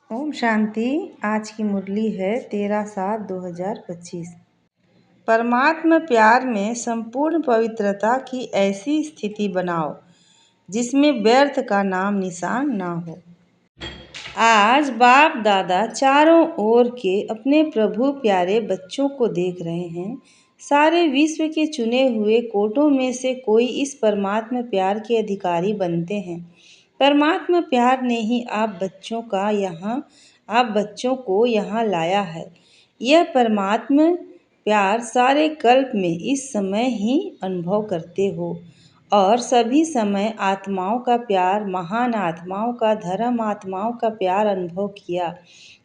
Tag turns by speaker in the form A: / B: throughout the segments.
A: ओम शांति। आज की मुरली है 13/7/2025। परमात्मा प्यार में संपूर्ण पवित्रता की ऐसी स्थिति बनाओ जिसमें व्यर्थ का नाम निशान ना हो। आज बाप दादा चारों ओर के अपने प्रभु प्यारे बच्चों को देख रहे हैं। सारे विश्व के चुने हुए कोटों में से कोई इस परमात्मा प्यार के अधिकारी बनते हैं। परमात्मा प्यार ने ही आप बच्चों को यहाँ लाया है। यह परमात्मा प्यार सारे कल्प में इस समय ही अनुभव करते हो और सभी समय आत्माओं का प्यार, महान आत्माओं का, धर्म आत्माओं का प्यार अनुभव किया,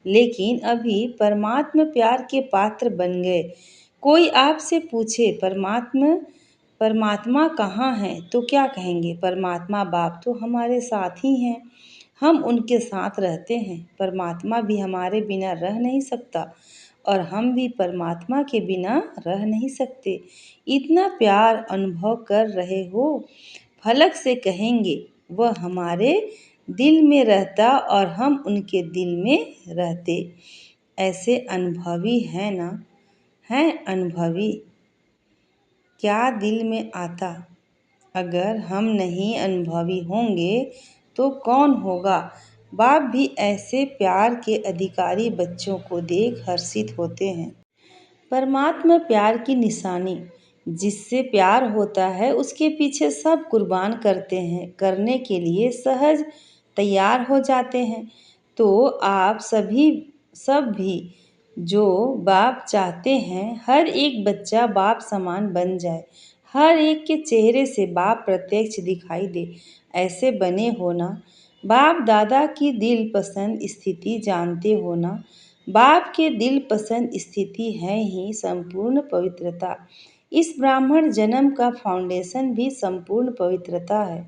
A: लेकिन अभी परमात्मा प्यार के पात्र बन गए। कोई आपसे पूछे परमात्मा कहाँ है तो क्या कहेंगे? परमात्मा बाप तो हमारे साथ ही हैं, हम उनके साथ रहते हैं। परमात्मा भी हमारे बिना रह नहीं सकता और हम भी परमात्मा के बिना रह नहीं सकते। इतना प्यार अनुभव कर रहे हो, फलक से कहेंगे वह हमारे दिल में रहता और हम उनके दिल में रहते। ऐसे अनुभवी हैं ना? हैं अनुभवी? क्या दिल में आता? अगर हम नहीं अनुभवी होंगे तो कौन होगा? बाप भी ऐसे प्यार के अधिकारी बच्चों को देख हर्षित होते हैं। परमात्मा प्यार की निशानी, जिससे प्यार होता है उसके पीछे सब कुर्बान करते हैं, करने के लिए सहज तैयार हो जाते हैं। तो आप सब भी जो बाप चाहते हैं हर एक बच्चा बाप समान बन जाए, हर एक के चेहरे से बाप प्रत्यक्ष दिखाई दे, ऐसे बने हो ना। बाप दादा की दिल पसंद स्थिति जानते हो ना। बाप के दिल पसंद स्थिति है ही संपूर्ण पवित्रता। इस ब्राह्मण जन्म का फाउंडेशन भी संपूर्ण पवित्रता है।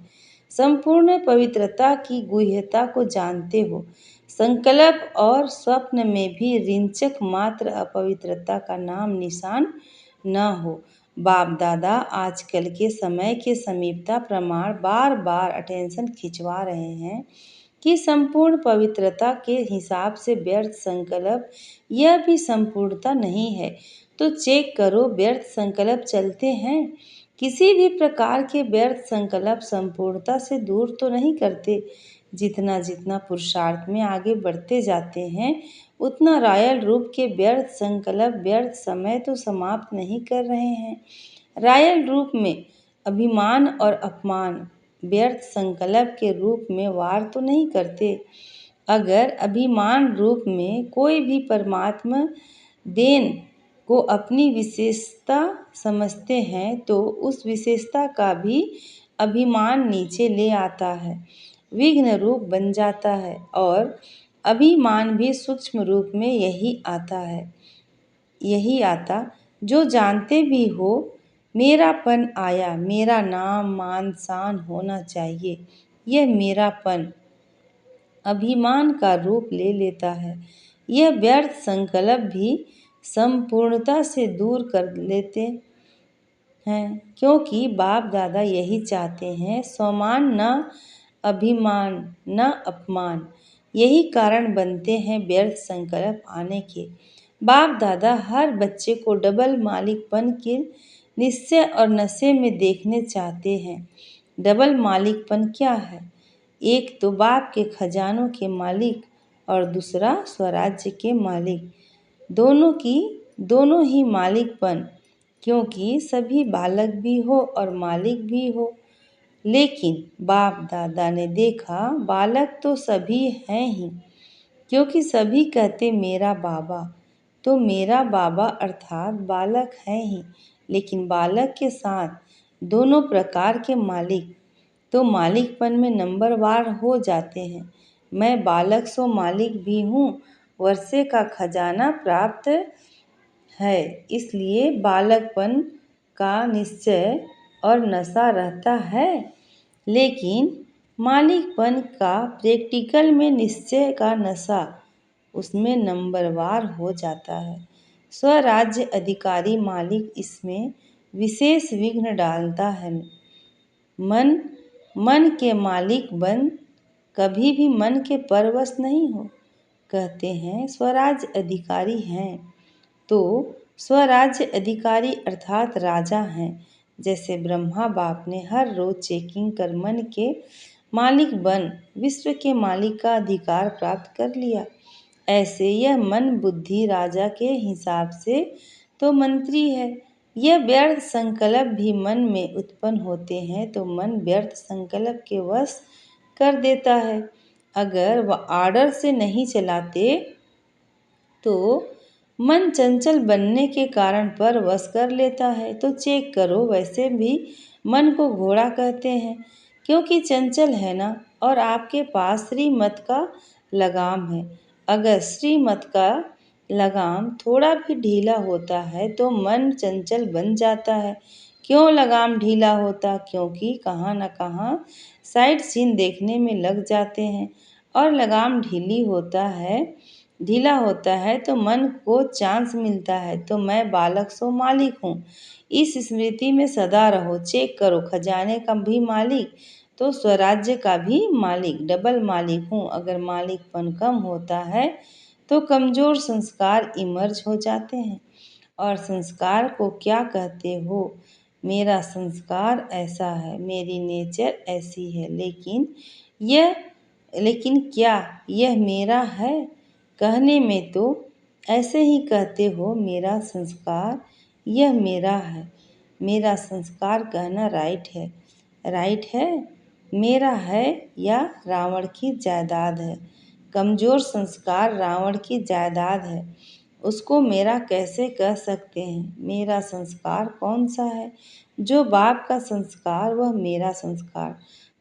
A: संपूर्ण पवित्रता की गुह्यता को जानते हो। संकल्प और स्वप्न में भी रिंचक मात्र अपवित्रता का नाम निशान न हो। बाप दादा आजकल के समय के समीपता प्रमाण बार बार अटेंशन खिंचवा रहे हैं कि संपूर्ण पवित्रता के हिसाब से व्यर्थ संकल्प यह भी संपूर्णता नहीं है। तो चेक करो, व्यर्थ संकल्प चलते हैं। किसी भी प्रकार के व्यर्थ संकल्प संपूर्णता से दूर तो नहीं करते। जितना जितना पुरुषार्थ में आगे बढ़ते जाते हैं उतना रॉयल रूप के व्यर्थ संकल्प व्यर्थ समय तो समाप्त नहीं कर रहे हैं। रॉयल रूप में अभिमान और अपमान व्यर्थ संकल्प के रूप में वार तो नहीं करते। अगर अभिमान रूप में कोई भी परमात्मा देन को अपनी विशेषता समझते हैं तो उस विशेषता का भी अभिमान नीचे ले आता है, विघ्न रूप बन जाता है। और अभिमान भी सूक्ष्म रूप में यही आता जो जानते भी हो मेरापन आया, मेरा नाम मान शान होना चाहिए। यह मेरापन अभिमान का रूप ले लेता है। यह व्यर्थ संकल्प भी संपूर्णता से दूर कर लेते हैं, क्योंकि बाप दादा यही चाहते हैं, स्वमान न अभिमान न अपमान। यही कारण बनते हैं व्यर्थ संकल्प आने के। बाप दादा हर बच्चे को डबल मालिकपन के निश्चय और नशे में देखने चाहते हैं। डबल मालिकपन क्या है? एक तो बाप के खजानों के मालिक और दूसरा स्वराज्य के मालिक। दोनों ही मालिकपन, क्योंकि सभी बालक भी हो और मालिक भी हो। लेकिन बाप दादा ने देखा बालक तो सभी हैं ही, क्योंकि सभी कहते मेरा बाबा। तो मेरा बाबा अर्थात बालक है ही, लेकिन बालक के साथ दोनों प्रकार के मालिक तो मालिकपन में नंबरवार हो जाते हैं। मैं बालक सो मालिक भी हूँ, वर्षे का खजाना प्राप्त है, इसलिए बालकपन का निश्चय और नशा रहता है। लेकिन मालिकपन का प्रैक्टिकल में निश्चय का नशा उसमें नंबरवार हो जाता है। स्वराज्य अधिकारी मालिक इसमें विशेष विघ्न डालता है। मन के मालिक बन, कभी भी मन के परवश नहीं हो। कहते हैं स्वराज्य अधिकारी हैं, तो स्वराज्य अधिकारी अर्थात राजा हैं। जैसे ब्रह्मा बाप ने हर रोज चेकिंग कर मन के मालिक बन विश्व के मालिक का अधिकार प्राप्त कर लिया, ऐसे यह मन बुद्धि राजा के हिसाब से तो मंत्री है। यह व्यर्थ संकल्प भी मन में उत्पन्न होते हैं तो मन व्यर्थ संकल्प के वश कर देता है। अगर वह आर्डर से नहीं चलाते तो मन चंचल बनने के कारण पर वश कर लेता है। तो चेक करो, वैसे भी मन को घोड़ा कहते हैं क्योंकि चंचल है ना, और आपके पास श्रीमत का लगाम है। अगर श्रीमत का लगाम थोड़ा भी ढीला होता है तो मन चंचल बन जाता है। क्यों लगाम ढीला होता? क्योंकि कहाँ न कहाँ साइड सीन देखने में लग जाते हैं, और लगाम ढीला होता है तो मन को चांस मिलता है। तो मैं बालक सो मालिक हूँ, इस स्मृति में सदा रहो। चेक करो, खजाने का भी मालिक तो स्वराज्य का भी मालिक, डबल मालिक हूँ। अगर मालिकपन कम होता है तो कमजोर संस्कार इमर्ज हो जाते हैं। और संस्कार को क्या कहते हो? मेरा संस्कार ऐसा है, मेरी नेचर ऐसी है, लेकिन क्या यह मेरा है? कहने में तो ऐसे ही कहते हो, मेरा संस्कार यह मेरा है। मेरा संस्कार कहना राइट है, मेरा है या रावण की जायदाद है? कमजोर संस्कार रावण की जायदाद है, उसको मेरा कैसे कह सकते हैं? मेरा संस्कार कौन सा है? जो बाप का संस्कार वह मेरा संस्कार।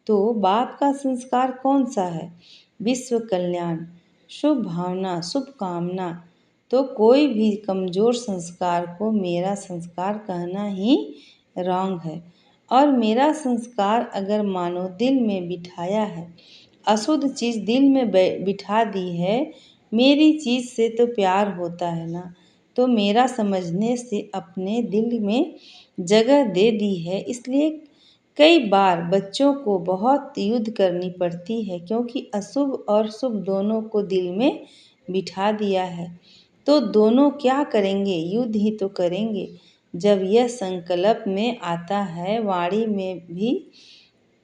A: तो बाप का संस्कार कौन सा है? विश्व कल्याण, शुभ भावना, शुभ कामना। तो कोई भी कमजोर संस्कार को मेरा संस्कार कहना ही रॉन्ग है। और मेरा संस्कार अगर मानो दिल में बिठाया है, अशुद्ध चीज दिल में बिठा दी है, मेरी चीज से तो प्यार होता है ना, तो मेरा समझने से अपने दिल में जगह दे दी है। इसलिए कई बार बच्चों को बहुत युद्ध करनी पड़ती है, क्योंकि अशुभ और शुभ दोनों को दिल में बिठा दिया है। तो दोनों क्या करेंगे? युद्ध ही तो करेंगे। जब यह संकल्प में आता है, वाणी में भी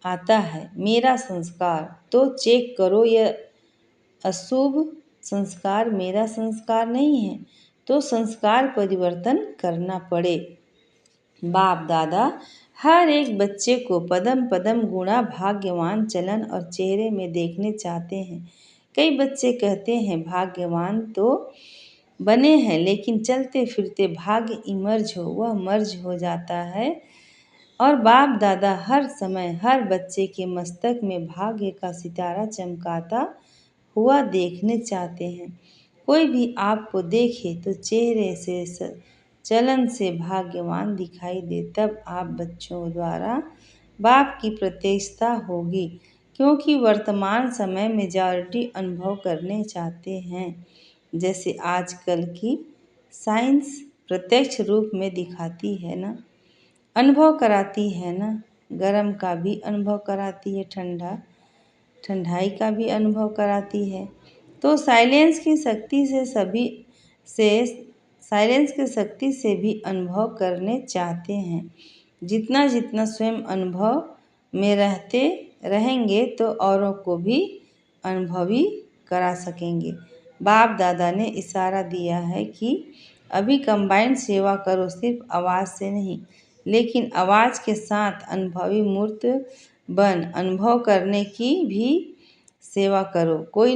A: आता है मेरा संस्कार, तो चेक करो, यह अशुभ संस्कार मेरा संस्कार नहीं है। तो संस्कार परिवर्तन करना पड़े। बाप दादा हर एक बच्चे को पदम पदम गुणा भाग्यवान चलन और चेहरे में देखने चाहते हैं। कई बच्चे कहते हैं भाग्यवान तो बने हैं, लेकिन चलते फिरते भाग्य इमर्ज हो, वह मर्ज हो जाता है। और बाप दादा हर समय हर बच्चे के मस्तक में भाग्य का सितारा चमकाता हुआ देखने चाहते हैं। कोई भी आपको देखे तो चेहरे से चलन से भाग्यवान दिखाई दे, तब आप बच्चों द्वारा बाप की प्रत्यक्षता होगी। क्योंकि वर्तमान समय मेजॉरिटी अनुभव करने चाहते हैं, जैसे आजकल की साइंस प्रत्यक्ष रूप में दिखाती है ना, अनुभव कराती है ना। गर्म का भी अनुभव कराती है, ठंडाई का भी अनुभव कराती है। तो साइलेंस की शक्ति से भी अनुभव करने चाहते हैं। जितना जितना स्वयं अनुभव में रहते रहेंगे तो औरों को भी अनुभवी करा सकेंगे। बाप दादा ने इशारा दिया है कि अभी कंबाइंड सेवा करो, सिर्फ आवाज़ से नहीं, लेकिन आवाज़ के साथ अनुभवी मूर्त बन अनुभव करने की भी सेवा करो। कोई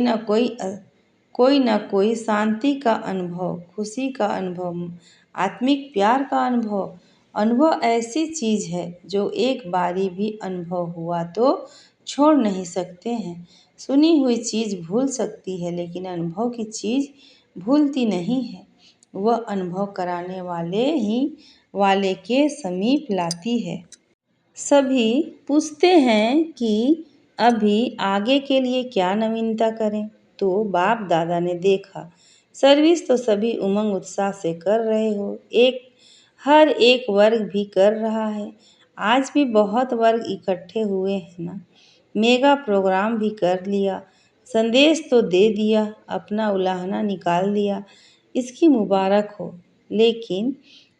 A: ना कोई शांति का अनुभव, खुशी का अनुभव, आत्मिक प्यार का अनुभव। अनुभव ऐसी चीज़ है जो एक बारी भी अनुभव हुआ तो छोड़ नहीं सकते हैं। सुनी हुई चीज़ भूल सकती है, लेकिन अनुभव की चीज़ भूलती नहीं है। वह अनुभव कराने वाले के समीप लाती है। सभी पूछते हैं कि अभी आगे के लिए क्या नवीनता करें, तो बाप दादा ने देखा सर्विस तो सभी उमंग उत्साह से कर रहे हो, हर एक वर्ग भी कर रहा है। आज भी बहुत वर्ग इकट्ठे हुए हैं ना, मेगा प्रोग्राम भी कर लिया। संदेश तो दे दिया, अपना उलाहना निकाल दिया, इसकी मुबारक हो। लेकिन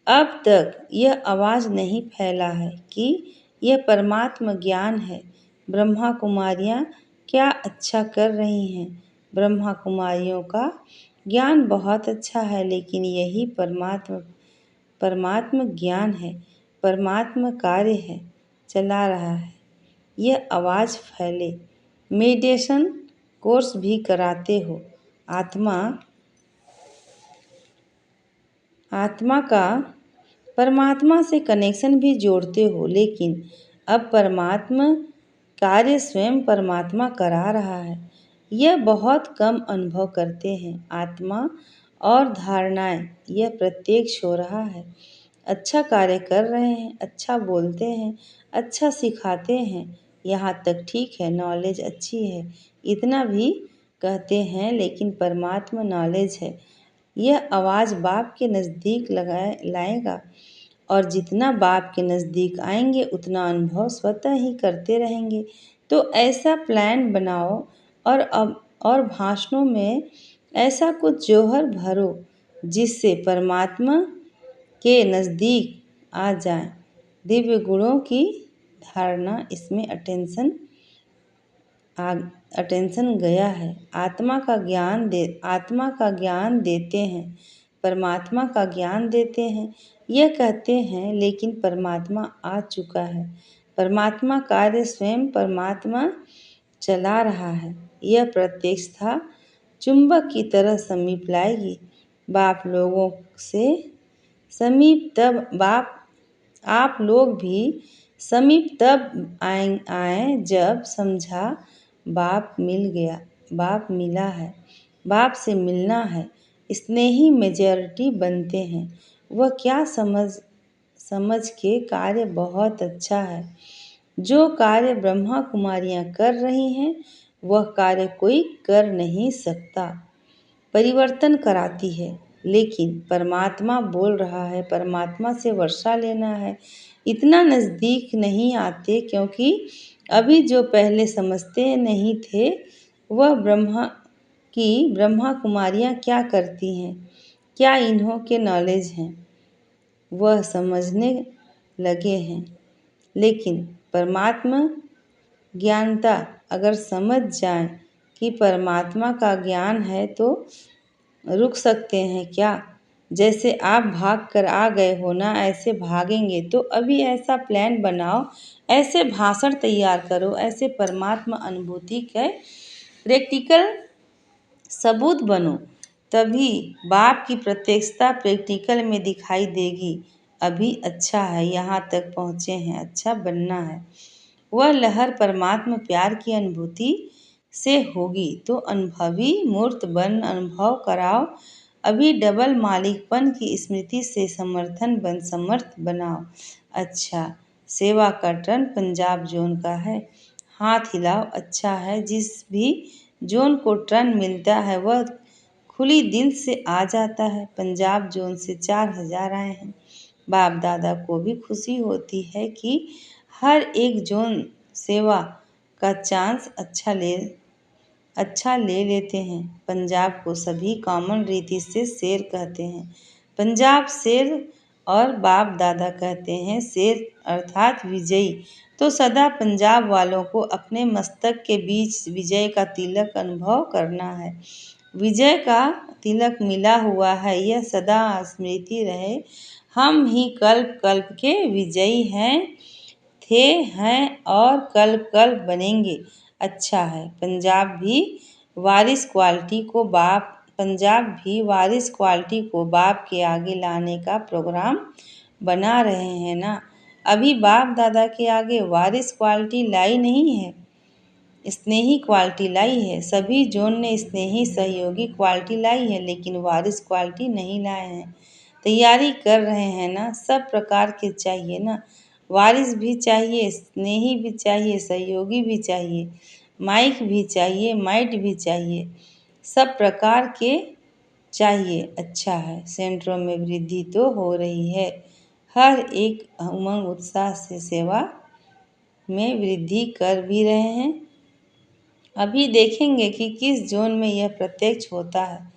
A: अब तक यह आवाज़ नहीं फैला है कि यह परमात्म ज्ञान है। ब्रह्मा कुमारियाँ क्या अच्छा कर रही हैं। ब्रह्मा कुमारियों का ज्ञान बहुत अच्छा है, लेकिन यही परमात्म ज्ञान है, परमात्म कार्य है, चला रहा है। यह आवाज़ फैले। मेडिटेशन कोर्स भी कराते हो, आत्मा का परमात्मा से कनेक्शन भी जोड़ते हो, लेकिन अब परमात्मा कार्य स्वयं परमात्मा करा रहा है। यह बहुत कम अनुभव करते हैं। आत्मा और धारणाएं यह प्रत्यक्ष हो रहा है। अच्छा कार्य कर रहे हैं, अच्छा बोलते हैं, अच्छा सिखाते हैं, यहाँ तक ठीक है, नॉलेज अच्छी है, इतना भी कहते हैं, लेकिन परमात्मा नॉलेज है। यह आवाज़ बाप के नज़दीक लाएगा, और जितना बाप के नज़दीक आएंगे उतना अनुभव स्वतः ही करते रहेंगे। तो ऐसा प्लान बनाओ और भाषणों में ऐसा कुछ जौहर भरो जिससे परमात्मा के नज़दीक आ जाए। दिव्य गुणों की धारणा, इसमें अटेंशन गया है। आत्मा का ज्ञान देते हैं, परमात्मा का ज्ञान देते हैं, यह कहते हैं, लेकिन परमात्मा आ चुका है। परमात्मा कार्य स्वयं परमात्मा चला रहा है। यह प्रत्यक्षता चुंबक की तरह समीप लाएगी। बाप लोगों से समीप तब बाप आप लोग भी समीप तब आए जब समझा बाप मिला है, बाप से मिलना है। स्नेही मेजॉरिटी बनते हैं। वह क्या समझ के कार्य बहुत अच्छा है। जो कार्य ब्रह्मा कुमारियाँ कर रही हैं, वह कार्य कोई कर नहीं सकता। परिवर्तन कराती है, लेकिन परमात्मा बोल रहा है, परमात्मा से वर्षा लेना है। इतना नज़दीक नहीं आते, क्योंकि अभी जो पहले समझते नहीं थे वह ब्रह्मा कुमारियाँ क्या करती हैं, क्या इन्हों के नॉलेज हैं, वह समझने लगे हैं। लेकिन परमात्मा ज्ञानता अगर समझ जाए कि परमात्मा का ज्ञान है तो रुक सकते हैं क्या? जैसे आप भाग कर आ गए हो ना, ऐसे भागेंगे तो अभी ऐसा प्लान बनाओ, ऐसे भाषण तैयार करो, ऐसे परमात्मा अनुभूति के प्रैक्टिकल सबूत बनो, तभी बाप की प्रत्यक्षता प्रैक्टिकल में दिखाई देगी। अभी अच्छा है, यहाँ तक पहुँचे हैं, अच्छा बनना है। वह लहर परमात्मा प्यार की अनुभूति से होगी, तो अनुभवी मूर्त बन अनुभव कराओ। अभी डबल मालिकपन की स्मृति से समर्थ बनाओ। अच्छा, सेवा का टर्न पंजाब जोन का है। हाथ हिलाओ, अच्छा है। जिस भी जोन को टर्न मिलता है वह खुली दिल से आ जाता है। पंजाब जोन से 4000 आए हैं। बाप दादा को भी खुशी होती है कि हर एक जोन सेवा का चांस अच्छा ले लेते हैं। पंजाब को सभी कॉमन रीति से शेर कहते हैं। पंजाब शेर और बाप दादा कहते हैं शेर अर्थात विजयी। तो सदा पंजाब वालों को अपने मस्तक के बीच विजय का तिलक अनुभव करना है। विजय का तिलक मिला हुआ है, यह सदा स्मृति रहे। हम ही कल्प कल्प के विजयी हैं और कल्प कल्प बनेंगे। अच्छा है। पंजाब भी वारिस क्वालिटी को बाप के आगे लाने का प्रोग्राम बना रहे हैं ना। अभी बाप दादा के आगे वारिस क्वालिटी लाई नहीं है, स्नेही क्वालिटी लाई है। सभी जोन ने स्नेही सहयोगी क्वालिटी लाई है, लेकिन वारिस क्वालिटी नहीं लाए हैं। तैयारी कर रहे हैं ना। सब प्रकार के चाहिए ना, वारिस भी चाहिए, स्नेही भी चाहिए, सहयोगी भी चाहिए, माइक भी चाहिए, माइट भी चाहिए, सब प्रकार के चाहिए। अच्छा है। सेंटरों में वृद्धि तो हो रही है। हर एक उमंग उत्साह से सेवा में वृद्धि कर भी रहे हैं। अभी देखेंगे कि किस जोन में यह प्रत्यक्ष होता है।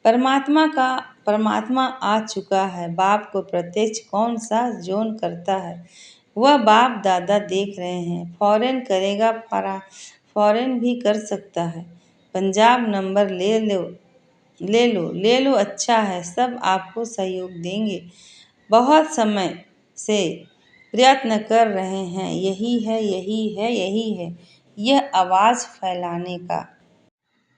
A: परमात्मा आ चुका है। बाप को प्रत्यक्ष कौन सा जोन करता है? वह बाप दादा देख रहे हैं। फौरन करेगा, फौरन भी कर सकता है। पंजाब नंबर ले लो, अच्छा है, सब आपको सहयोग देंगे। बहुत समय से प्रयत्न कर रहे हैं, यही है, यही है, यही है, यह आवाज़ फैलाने का।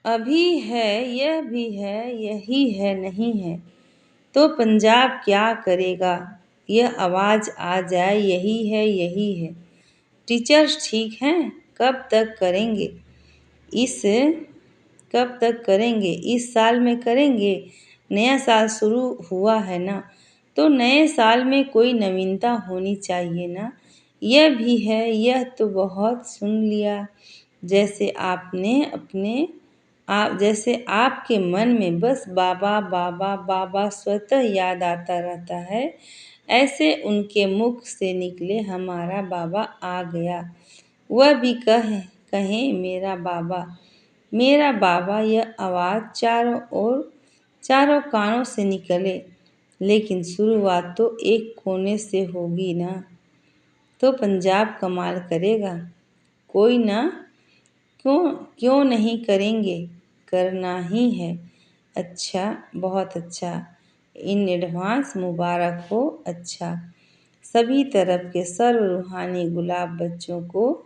A: अभी है, यह भी है, यही है, नहीं है तो पंजाब क्या करेगा? यह आवाज़ आ जाए, यही है, यही है। टीचर्स ठीक हैं, कब तक करेंगे? इस कब तक करेंगे? इस साल में करेंगे। नया साल शुरू हुआ है ना, तो नए साल में कोई नवीनता होनी चाहिए ना। यह भी है, यह तो बहुत सुन लिया। जैसे जैसे आपके मन में बस बाबा बाबा बाबा स्वतः याद आता रहता है, ऐसे उनके मुख से निकले हमारा बाबा आ गया। वह भी कहें मेरा बाबा, यह आवाज़ चारों कानों से निकले। लेकिन शुरुआत तो एक कोने से होगी ना, तो पंजाब कमाल करेगा। कोई ना, क्यों नहीं करेंगे? करना ही है। अच्छा, बहुत अच्छा, इन एडवांस मुबारक हो। अच्छा, सभी तरफ के सर्व रूहानी गुलाब बच्चों को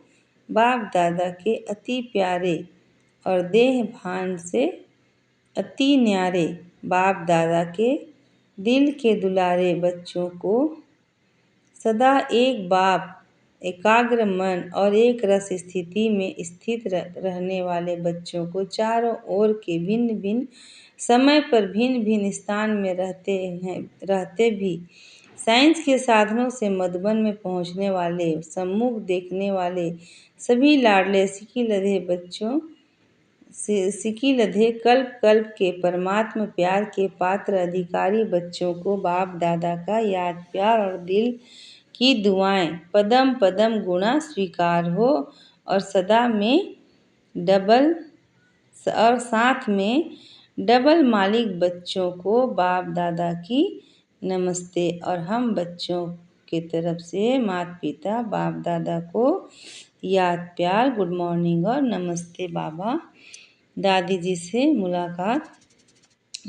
A: बाप दादा के अति प्यारे और देह भान से अति न्यारे बाप दादा के दिल के दुलारे बच्चों को सदा एक बाप, एकाग्र मन और एक रस स्थिति में स्थित रहने वाले बच्चों को चारों ओर के भिन्न भिन्न समय पर भिन्न भिन्न स्थान में रहते भी साइंस के साधनों से मधुबन में पहुंचने वाले, सम्मुख देखने वाले सभी लाडले सिकी लधे कल्प कल्प के परमात्म प्यार के पात्र अधिकारी बच्चों को बाप दादा का याद प्यार और दिल की दुआएं पदम पदम गुणा स्वीकार हो और साथ में डबल मालिक बच्चों को बाप दादा की नमस्ते। और हम बच्चों की तरफ से माता पिता बाप दादा को याद प्यार, गुड मॉर्निंग और नमस्ते। बाबा दादी जी से मुलाकात।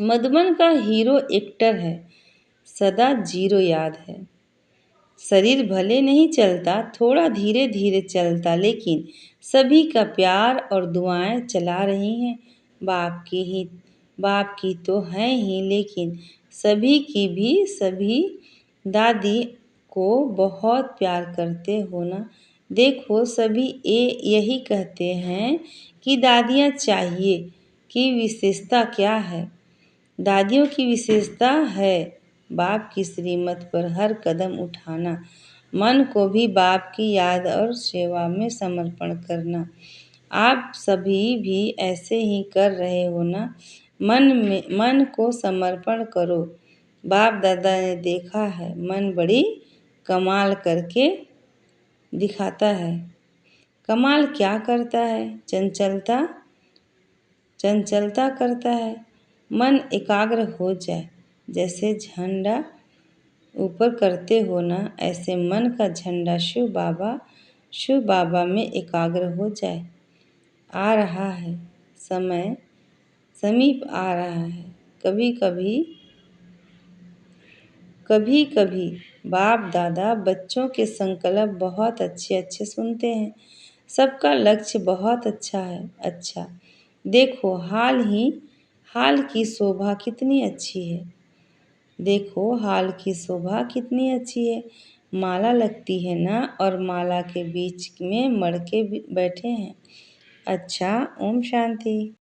A: मधुबन का हीरो एक्टर है, सदा जीरो याद है। शरीर भले नहीं चलता, थोड़ा धीरे धीरे चलता, लेकिन सभी का प्यार और दुआएं चला रही हैं। बाप की तो हैं ही, लेकिन सभी की भी। सभी दादी को बहुत प्यार करते हो ना। देखो, सभी यही कहते हैं कि दादियाँ चाहिए कि विशेषता क्या है? दादियों की विशेषता है बाप की श्रीमत पर हर कदम उठाना, मन को भी बाप की याद और सेवा में समर्पण करना। आप सभी भी ऐसे ही कर रहे हो ना? मन को समर्पण करो। बाप दादा ने देखा है, मन बड़ी कमाल करके दिखाता है। कमाल क्या करता है? चंचलता करता है। मन एकाग्र हो जाए, जैसे झंडा ऊपर करते हो ना, ऐसे मन का झंडा शिव बाबा में एकाग्र हो जाए। आ रहा है समय, समीप आ रहा है। कभी कभी बाप दादा बच्चों के संकल्प बहुत अच्छे अच्छे सुनते हैं। सबका लक्ष्य बहुत अच्छा है। अच्छा, देखो हाल की शोभा कितनी अच्छी है। देखो, हाल की शोभा कितनी अच्छी है। माला लगती है ना, और माला के बीच में मड़के बैठे हैं। अच्छा, ओम शांति।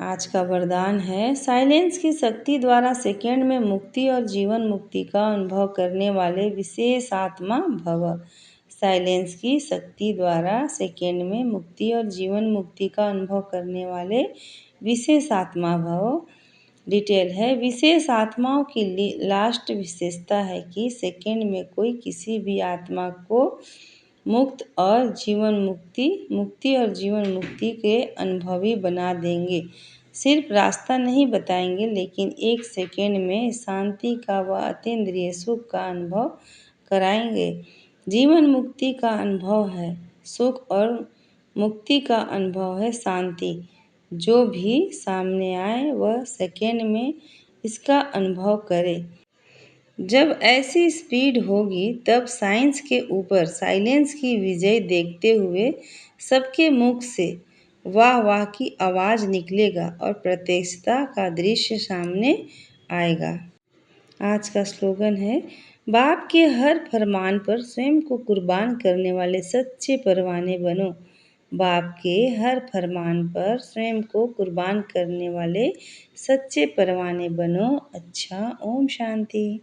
A: आज का वरदान है, साइलेंस की शक्ति द्वारा सेकंड में मुक्ति और जीवन मुक्ति का अनुभव करने वाले विशेष आत्मा भव। साइलेंस की शक्ति द्वारा सेकंड में मुक्ति और जीवन मुक्ति का अनुभव करने वाले विशेष आत्मा भव। डिटेल है, विशेष आत्माओं की लास्ट विशेषता है कि सेकंड में कोई किसी भी आत्मा को मुक्ति और जीवन मुक्ति के अनुभवी बना देंगे। सिर्फ रास्ता नहीं बताएंगे, लेकिन एक सेकंड में शांति का व अतीन्द्रिय सुख का अनुभव कराएंगे। जीवन मुक्ति का अनुभव है सुख और मुक्ति का अनुभव है शांति। जो भी सामने आए वह सेकंड में इसका अनुभव करे। जब ऐसी स्पीड होगी तब साइंस के ऊपर साइलेंस की विजय देखते हुए सबके मुख से वाह वाह की आवाज़ निकलेगा और प्रत्यक्षता का दृश्य सामने आएगा। आज का स्लोगन है, बाप के हर फरमान पर स्वयं को कुर्बान करने वाले सच्चे परवाने बनो। बाप के हर फरमान पर स्वयं को कुर्बान करने वाले सच्चे परवाने बनो। अच्छा, ओम शांति।